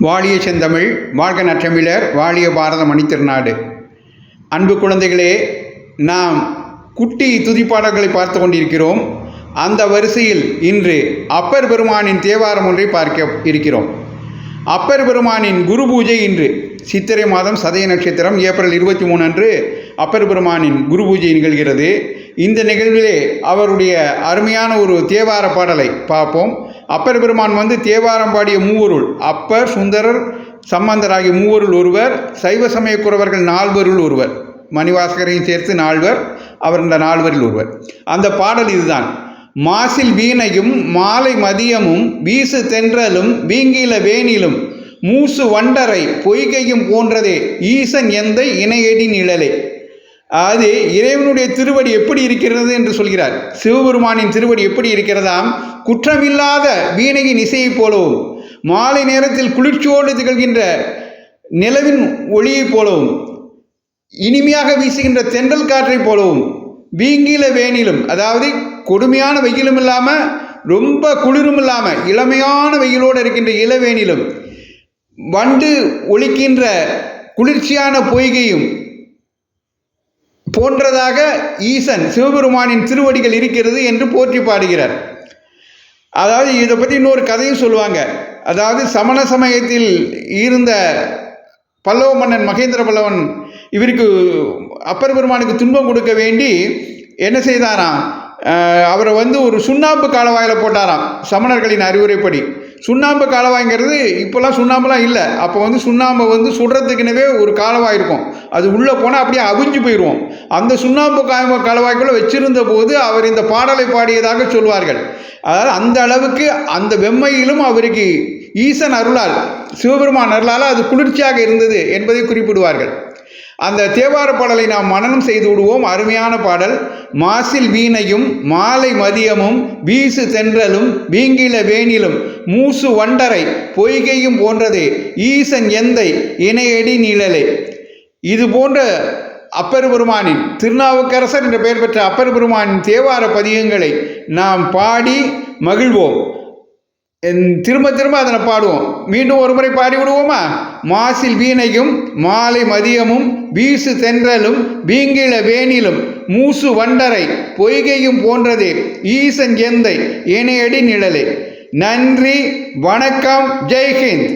வாழிய செந்தமிழ், வாழ்க நற்றமிழர், வாழிய பாரத மணித்திருநாடு. அன்பு குழந்தைகளே, நாம் குட்டி துதிப்பாடல்களை பார்த்து கொண்டிருக்கிறோம். அந்த வரிசையில் இன்று அப்பர் பெருமானின் தேவாரம் ஒன்றை பார்க்க இருக்கிறோம். அப்பர் பெருமானின் குரு பூஜை இன்று சித்திரை மாதம் சதய நட்சத்திரம் ஏப்ரல் 23 அன்று அப்பர் பெருமானின் குரு பூஜை நிகழ்கிறது. இந்த நிகழ்விலே அவருடைய அருமையான ஒரு தேவார பாடலை பார்ப்போம். அப்பர் பெருமான் தேவாரம் பாடிய மூவருள் அப்பர், சுந்தரர், சம்பந்தர் ஆகிய மூவருள் ஒருவர். சைவ சமயக்குறவர்கள் 4 ஒருவர். மணிவாசகரையும் சேர்த்து 4, அவர் இந்த 4 ஒருவர். அந்த பாடல் இதுதான்: மாசில் வீணையும் மாலை மதியமும் வீசு தென்றலும் வீங்கில வேனிலும் மூசு வண்டரை பொய்கையும் போன்றதே ஈசன் எந்தை இணையடி நிழலே. அது இறைவனுடைய திருவடி எப்படி இருக்கிறது என்று சொல்கிறார். சிவபெருமானின் திருவடி எப்படி இருக்கிறதாம்? குற்றமில்லாத வீணையின் இசையைப் போலவும், மாலை நேரத்தில் குளிர்ச்சியோடு திகழ்கின்ற நிலவின் ஒளியைப் போலவும், இனிமையாக வீசுகின்ற தென்றல் காற்றைப் போலவும், வீங்கில வேனிலும், அதாவது கொடுமையான வெயிலும் இல்லாமல் ரொம்ப குளிரும் இல்லாமல் இளமையான வெயிலோடு இருக்கின்ற இளவேனிலும், வண்டு ஒலிக்கின்ற குளிர்ச்சியான பொய்கையும் போன்றதாக ஈசன் சிவபெருமானின் திருவடிகள் இருக்கிறது என்று போற்றி பாடுகிறார். அதாவது இதை பற்றி இன்னொரு கதையும் சொல்லுவாங்க. அதாவது சமண சமயத்தில் இருந்த பல்லவ மன்னன் மகேந்திர பல்லவன் இவருக்கு அப்பர் பெருமானுக்கு துன்பம் கொடுக்க வேண்டி என்ன செய்தாராம்? அவரை ஒரு சுண்ணாம்பு காலவாயில் போட்டாராம். சமணர்களின் அறிவுரைப்படி சுண்ணாம்பு காலவாய்ங்கிறது இப்போல்லாம் சுண்ணாம்புலாம் இல்லை. அப்போ சுண்ணாம்பை சுடுறதுக்குனவே ஒரு காலவாய் இருக்கும். அது உள்ளே போனால் அப்படியே அவிஞ்சு போயிடுவோம். அந்த சுண்ணாம்பு காலவாய்க்குள்ளே வச்சிருந்த போது அவர் இந்த பாடலை பாடியதாக சொல்வார்கள். அதாவது அந்த அளவுக்கு அந்த வெம்மையிலும் அவருக்கு ஈசன் அருளால், சிவபெருமான் அருளால் அது குளிர்ச்சியாக இருந்தது என்பதை குறிப்பிடுவார்கள். அந்த தேவார பாடலை நாம் மனனம் செய்து விடுவோம். அருமையான பாடல். மாசில் வீணையும் மாலை மதியமும் வீசு தென்றலும் வீங்கில வேனிலும் மூசு வண்டரை பொய்கையும் போன்றதே ஈசன் எந்தை இணையடி நிழலே. இது போன்ற அப்பர் பெருமானின், திருநாவுக்கரசர் என்ற பெயர் பெற்ற அப்பர் பெருமானின் தேவார பதிகங்களை நாம் பாடி மகிழ்வோம். திரும்ப திரும்ப அதனை பாடுவோம். மீண்டும் ஒரு முறை பாடி விடுவோமா? மாசில் வீணையும் மாலை மதியமும் வீசு தென்றலும் வீங்கில வேனிலும் மூசு வண்டரை பொய்கையும் போன்றதே ஈசன் எந்தை இணையடி நிழலே. நன்றி, வணக்கம், ஜெய்ஹிந்த்.